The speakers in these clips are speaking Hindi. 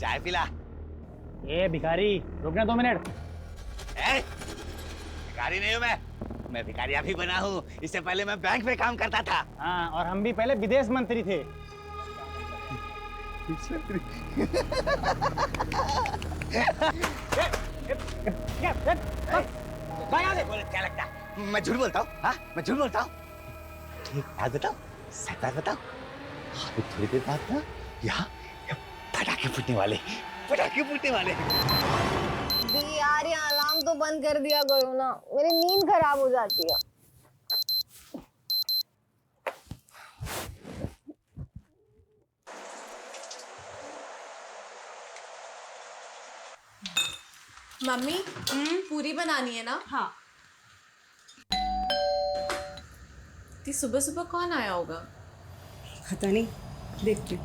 चाय पिला। ए भिखारी, रुकना 2 मिनट। भिखारी नहीं हूँ मैं भिखारी अभी बना हूँ। इससे पहले मैं बैंक में काम करता था। हाँ, और हम भी पहले विदेश मंत्री थे। क्या लगता है मैं झूठ बोलता हूँ? हाँ, मैं झूठ बोलता हूँ। एक बात बताओ, सच बात बताओ। अभी थोड़ी देर बाद ना यहाँ पटाखे फूटने वाले। यार ये अलार्म तो बंद कर दिया करो ना, मेरी नींद खराब हो जाती है। मम्मी पूरी बनानी है ना? हाँ। सुबह सुबह कौन आया होगा? पता नहीं, देखती हूँ।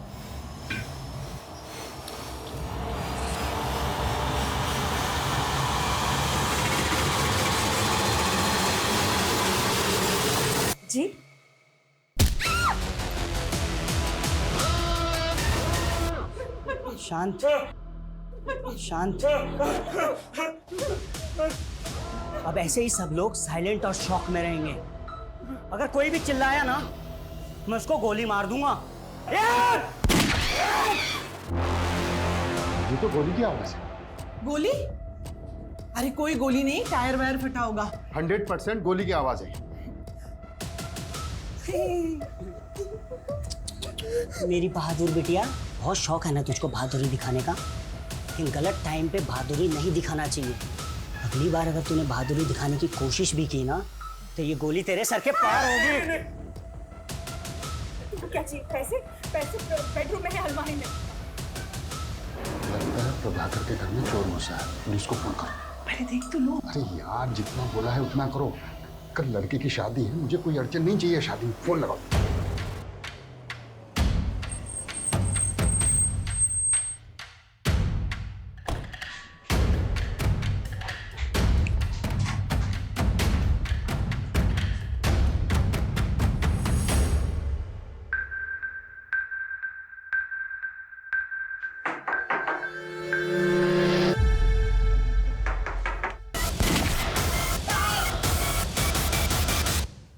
जी शांत शांत। अब ऐसे ही सब लोग साइलेंट और शॉक में रहेंगे। अगर कोई भी चिल्लाया ना, मैं उसको गोली मार दूंगा। ये तो गोली की आवाज है। गोली? अरे कोई गोली नहीं, टायर वायर फटा होगा। 100% गोली की आवाज है। मेरी बहादुर बिटिया, बहुत शौक है ना तुझको बहादुरी दिखाने का, लेकिन गलत टाइम पे बहादुरी नहीं दिखाना चाहिए। अगली बार अगर तूने बहादुरी दिखाने की कोशिश भी की ना, तो ये गोली तेरे सर के पार होगी। क्या चाहिए? पैसे? पैसे बेडरूम में है, अलमारी में। लगता है प्रभाकर के घर में चोर घुसा है। पुलिस को फोन करो। पहले देख तो लो। अरे यार, जितना बोला है उतना करो। कल लड़के की शादी है, मुझे कोई अड़चन नहीं चाहिए शादी में। फोन लगाओ।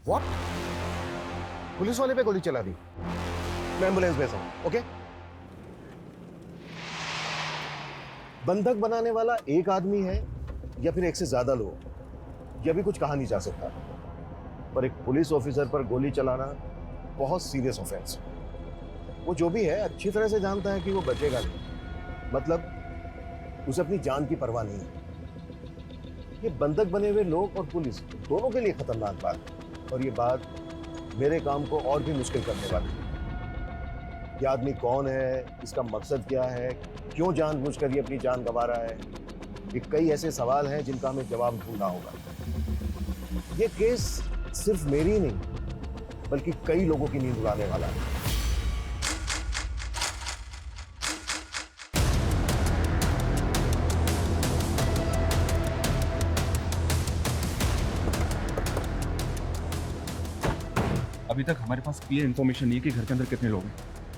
What? पुलिस वाले पे गोली चला दी। मैं एम्बुलेंस भेजा हूं, ओके? बंधक बनाने वाला एक आदमी है या फिर एक से ज्यादा लोग, यह भी कुछ कहा नहीं जा सकता। पर एक पुलिस ऑफिसर पर गोली चलाना बहुत सीरियस ऑफेंस। वो जो भी है अच्छी तरह से जानता है कि वो बचेगा नहीं। मतलब उसे अपनी जान की परवाह नहीं है। ये बंधक बने हुए लोग और पुलिस दोनों के लिए खतरनाक बात है। और ये बात मेरे काम को और भी मुश्किल करने वाली है। ये आदमी कौन है, इसका मकसद क्या है, क्यों जानबूझकर ये अपनी जान गंवा रहा है, ये कई ऐसे सवाल हैं जिनका हमें जवाब ढूंढना होगा। ये केस सिर्फ मेरी नहीं बल्कि कई लोगों की नींद उड़ाने वाला है। अभी तक हमारे पास क्लियर इन्फॉर्मेशन नहीं है कि घर के अंदर कितने लोग हैं,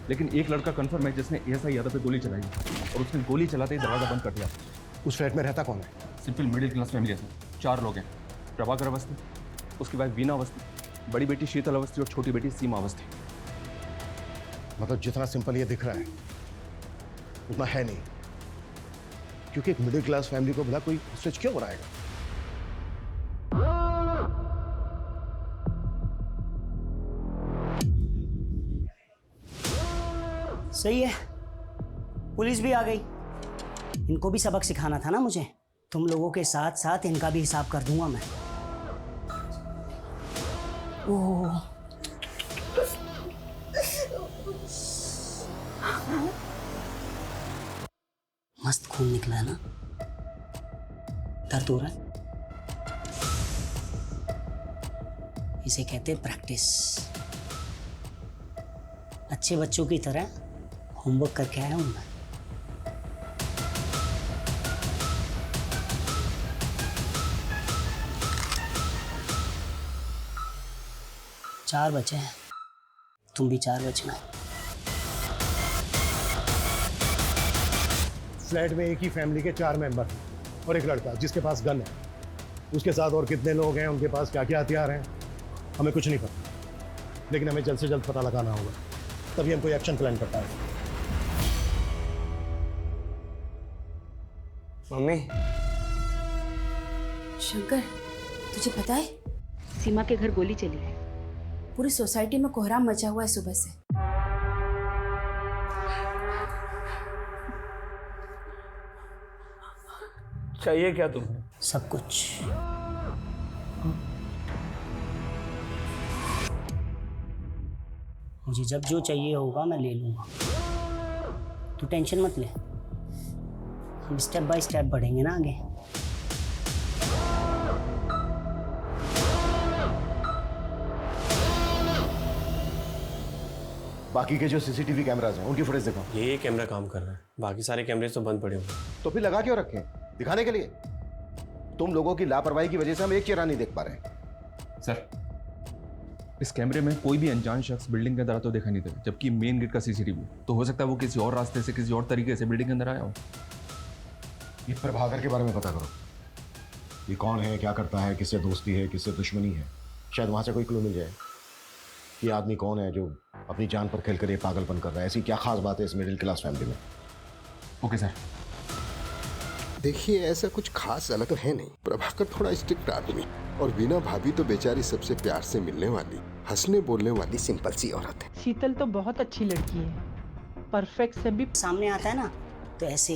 लेकिन एक लड़का कंफर्म है जिसने एएसआई यादव पे गोली चलाई और उसने गोली चलाते ही दरवाजा बंद कर दिया। उस फ्लैट में रहता कौन है? सिंपल मिडिल क्लास फैमिली है। 4 लोग हैं। प्रभाकर अवस्थी, उसकी वाइफ वीना अवस्थी, बड़ी बेटी शीतल अवस्थी और छोटी बेटी सीमा अवस्थी। मतलब जितना सिंपल ये दिख रहा है उतना है नहीं, क्योंकि एक मिडिल क्लास फैमिली को भला कोई स्विच क्यों बनाएगा? सही है, पुलिस भी आ गई। इनको भी सबक सिखाना था ना मुझे। तुम लोगों के साथ साथ इनका भी हिसाब कर दूंगा मैं। ओह, मस्त खून निकला है ना? दर्द हो रहा है? इसे कहते हैं प्रैक्टिस। अच्छे बच्चों की तरह होमवर्क करके आया हूं मैं। चार बचे हैं, तुम भी 4 बचना। फ्लैट में एक ही फैमिली के 4 मेंबर हैं और एक लड़का जिसके पास गन है। उसके साथ और कितने लोग हैं, उनके पास क्या क्या हथियार हैं, हमें कुछ नहीं पता, लेकिन हमें जल्द से जल्द पता लगाना होगा, तभी हम कोई एक्शन प्लान कर पाएंगे। मम्मी, शंकर, तुझे पता है सीमा के घर गोली चली है। पूरी सोसाइटी में कोहराम मचा हुआ है सुबह से। चाहिए क्या तुम्हें? सब कुछ। मुझे जब जो चाहिए होगा मैं ले लूंगा, तू टेंशन मत ले। हम स्टेप बाय स्टेप बढ़ेंगे ना आगे। बाकी के जो सीसीटीवी कैमराज हैं उनकी फुटेज देखो। ये कैमरा काम कर रहा है, बाकी सारे कैमरे तो बंद पड़े हुए हैं। तो फिर लगा क्यों रखे? दिखाने के लिए। तुम लोगों की लापरवाही की वजह से हम एक चेहरा नहीं देख पा रहे। सर, इस कैमरे में कोई भी अनजान शख्स बिल्डिंग के अंदर तो देखा नहीं था, जबकि मेन गेट का सीसीटीवी तो हो सकता है वो किसी और रास्ते से, किसी और तरीके से बिल्डिंग के अंदर आया हो। ये प्रभाकर के बारे में पता करो। ये कौन है, क्या करता है, किससे दोस्ती है, किससे दुश्मनी है, शायद वहां से कोई क्लू मिल जाए। ये आदमी कौन है जो अपनी जान पर खेल कर ये पागलपन कर रहा है? ऐसी क्या खास बात है इस मिडिल क्लास फैमिली में? Okay sir. देखिए, ऐसा कुछ खास अलग तो है नहीं। प्रभाकर थोड़ा स्ट्रिक्ट आदमी और वीना भाभी तो बेचारी सबसे प्यार से मिलने वाली, हंसने बोलने वाली सिंपल सी औरत है। शीतल तो बहुत अच्छी लड़की है, परफेक्ट से भी सामने आता है ना तो ऐसे,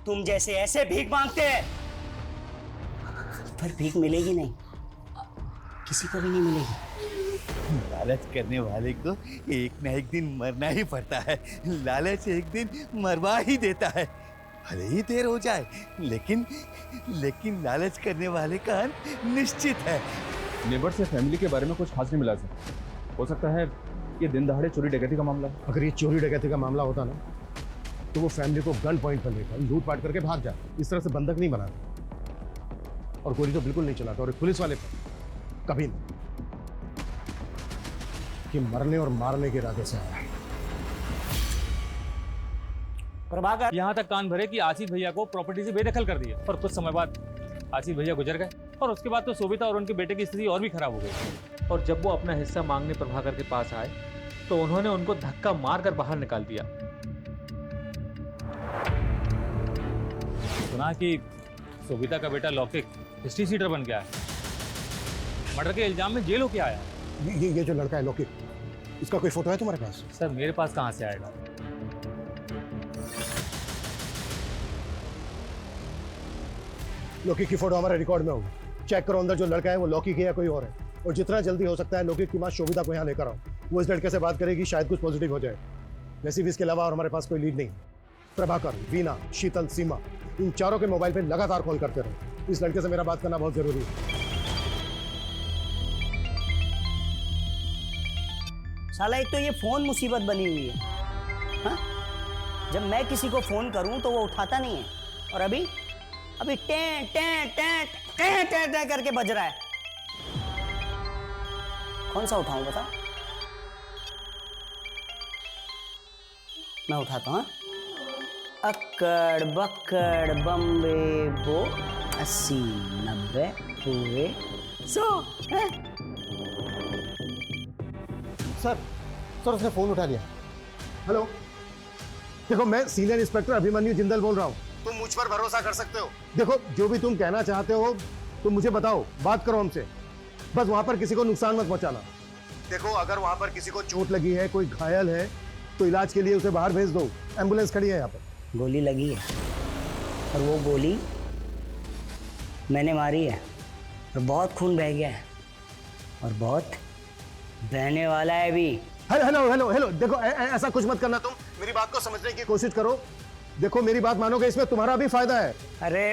तुम जैसे ऐसे भीख मांगते हैं, पर भीख मिलेगी नहीं, किसी को भी नहीं मिलेगी। लालच करने वाले को एक ना एक दिन मरना ही पड़ता है। लालच एक दिन मरवा ही देता है, भले ही देर हो जाए, लेकिन लालच करने वाले का अंत निश्चित है। नेबर से फैमिली के बारे में कुछ खास नहीं मिला सर। हो सकता है ये दिन दहाड़े चोरी डकैती का मामला। अगर ये चोरी डकैती का मामला होता ना तो वो फैमिली को गन पॉइंट पर लेकर लूटपाट करके भाग जाते। इस तरह से बंधक नहीं बनाते, और गोली तो बिल्कुल नहीं चलाता। और पुलिस वाले पर कभी नहीं, कि मरने और मारने के इरादे से आया है। प्रभाकर यहाँ तक कान भरे कि आसिफ भैया को प्रॉपर्टी से बेदखल कर दिया, और कुछ समय बाद आसिफ भैया गुजर गए, और उसके बाद तो शोभिता और उनके बेटे की स्थिति और भी खराब हो गई। और जब वो अपना हिस्सा मांगने प्रभाकर के पास आए तो उन्होंने उनको धक्का मारकर बाहर निकाल दिया। सुना कि शोभिता का बेटा लौकिक हिस्ट्री सीटर बन गया है, मर्डर के इल्जाम में जेल होके आया है। ये जो लड़का है लौकिक, इसका कोई फोटो है तुम्हारे पास? सर मेरे पास कहाँ से आएगा? लौकिक की फोटो हमारे रिकॉर्ड में होगी। चेक करो अंदर जो लड़का है वो लौकिक है या कोई और है, और जितना जल्दी हो सकता है लौकिक की मां शोभिता को यहाँ लेकर आओ। वो इस लड़के से बात करेगी, शायद कुछ पॉजिटिव हो जाए। वैसे भी इसके अलावा और हमारे पास कोई लीड नहीं। प्रभाकर, वीना, शीतल, सीमा, इन चारों के मोबाइल पे लगातार कॉल करते रहो। इस लड़के से मेरा बात करना बहुत जरूरी है। साला एक तो ये फोन मुसीबत बनी हुई है, हाँ? जब मैं किसी को फोन करूं तो वो उठाता नहीं है, और अभी टे टे टे टे टे टे करके बज रहा है। कौन सा उठाऊं बता? मैं उठाता हूं। अक्कड़ बक्कड़ बम्बे बो 80 90 पूरे 100 है? सर उसने फोन उठा लिया। हेलो, देखो मैं सीनियर इंस्पेक्टर अभिमन्यु जिंदल बोल रहा हूँ। तुम मुझ पर भरोसा कर सकते हो। देखो जो भी तुम कहना चाहते हो तुम मुझे बताओ, बात करो हमसे, बस वहां पर किसी को नुकसान मत पहुंचाना। देखो अगर वहां पर किसी को चोट लगी है, कोई घायल है, तो इलाज के लिए उसे बाहर भेज दो। एम्बुलेंस खड़ी है यहाँ पर। गोली लगी है, और वो गोली मैंने मारी है, और बहुत खून बह गया है, और बहुत बहने वाला है भी। हेलो हेलो हेलो, देखो ऐसा कुछ मत करना। तुम मेरी बात को समझने की कोशिश करो। देखो मेरी बात मानोगे, इसमें तुम्हारा भी फायदा है। अरे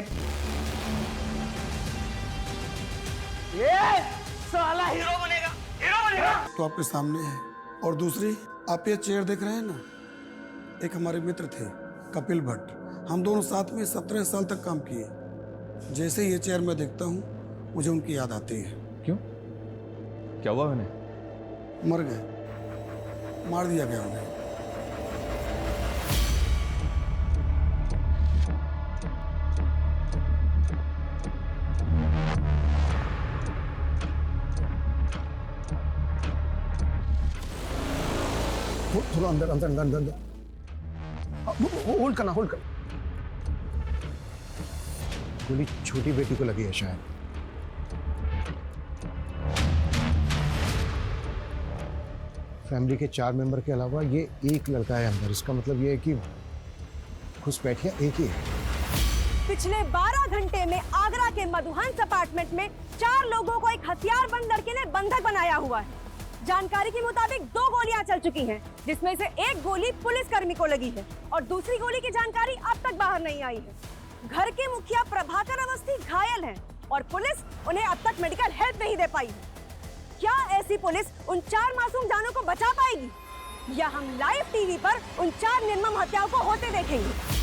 ये साला हीरो बनेगा, हीरो बनेगा। तो आपके सामने है। और दूसरी, आप ये चेयर देख रहे हैं ना, एक हमारे मित्र थे कपिल भट्ट, हम दोनों साथ में 17 साल तक काम किए। जैसे ये चेयर मैं देखता हूँ मुझे उनकी याद आती है। क्यों, क्या हुआ उन्हें? मर गए, मार दिया गया उन्हें। थोड़ा अंदर अंदर अंदर अंदर होल्ड करना, होल्ड कर। गोली छोटी बेटी को लगी है शायद। फैमिली के 4 मेंबर के अलावा ये एक लड़का है अंदर। इसका मतलब ये है कि घुसपैठिया एक ही है। पिछले 12 घंटे में आगरा के मधुहंस अपार्टमेंट में 4 लोगों को एक हथियारबंद लड़के ने बंधक बनाया हुआ है। जानकारी के मुताबिक 2 गोलियां चल चुकी हैं, जिसमें से एक गोली पुलिसकर्मी को लगी है और दूसरी गोली की जानकारी अब तक बाहर नहीं आई है। घर के मुखिया प्रभाकर अवस्थी घायल हैं और पुलिस उन्हें अब तक मेडिकल हेल्प नहीं दे पाई है। क्या ऐसी पुलिस उन 4 मासूम जानों को बचा पाएगी, या हम लाइव टीवी पर उन 4 निर्मम हत्याओं को होते देखेंगे?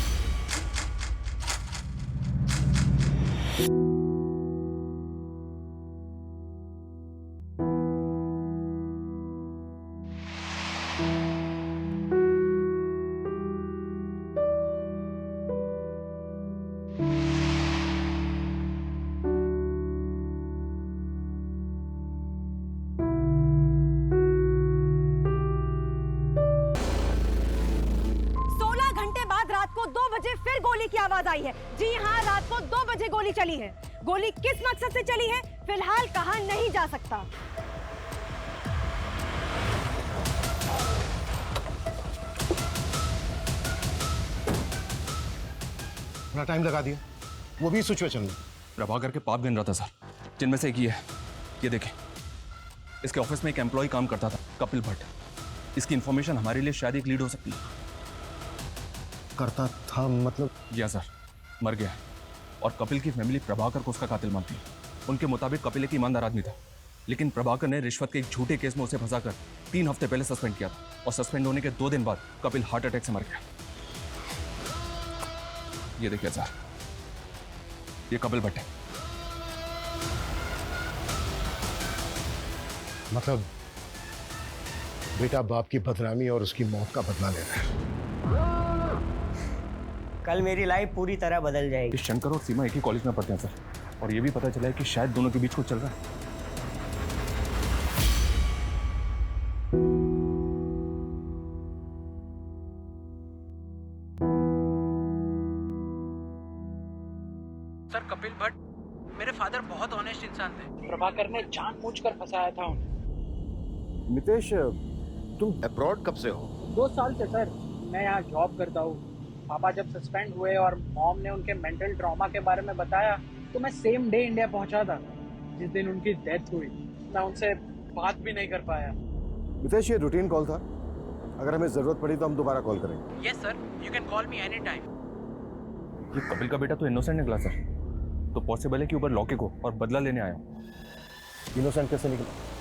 16 घंटे बाद रात को 2 बजे फिर गोली की आवाज आई है। जी हाँ, रात को 2 बजे गोली चली है। गोली किस मकसद से चली है फिलहाल कहा नहीं जा सकता। थोड़ा टाइम लगा दिया, वो भी सिचुएशन में। प्रभाकर के पाप गिन रहा था सर, जिनमें से एक ये है। ये देखें, इसके ऑफिस में एक एम्प्लॉय काम करता था, कपिल भट्ट। इसकी इंफॉर्मेशन हमारे लिए शायद एक लीड हो सकती है। करता था मतलब? या सर, मर गया है और कपिल की फैमिली प्रभाकर को उसका कातिल मानती है। उनके मुताबिक कपिल एक ईमानदार आदमी था, लेकिन प्रभाकर ने रिश्वत के एक झूठे केस में उसे फंसाकर 3 हफ्ते पहले सस्पेंड किया था और सस्पेंड होने के 2 दिन बाद कपिल हार्ट अटैक से मर गया। ये देखिए सर, ये कपिल भट्ट है। मतलब बेटा बाप की बदनामी और उसकी मौत का बदला ले रहा है। कल मेरी लाइफ पूरी तरह बदल जाएगी। शंकर और सीमा एक ही कॉलेज में पढ़ते हैं सर, और ये भी पता चला है कि शायद दोनों के बीच कुछ चल रहा है। सर, कपिल भट्ट मेरे फादर बहुत ऑनेस्ट इंसान थे। प्रभाकर ने जानबूझकर फंसाया था उन्हें। मितेश, तुम अब्रॉड कब से हो? 2 साल से सर, मैं यहाँ जॉब करता हूँ। पापा जब सस्पेंड हुए और मॉम ने उनके मेंटल ट्रॉमा के बारे में बताया तो मैं सेम डे इंडिया पहुँचा था। जिस दिन उनकी डेथ हुई मैं उनसे बात भी नहीं कर पाया। मितेश, ये रूटीन कॉल था, अगर हमें जरूरत पड़ी तो हम दोबारा कॉल करेंगे। Yes sir, you can call me any time. ये कपिल का बेटा तो इनोसेंट निकला सर, तो पॉसिबल है कि ऊपर लौकिक हो और बदला लेने आया हो। इनोसेंट कैसे निकला?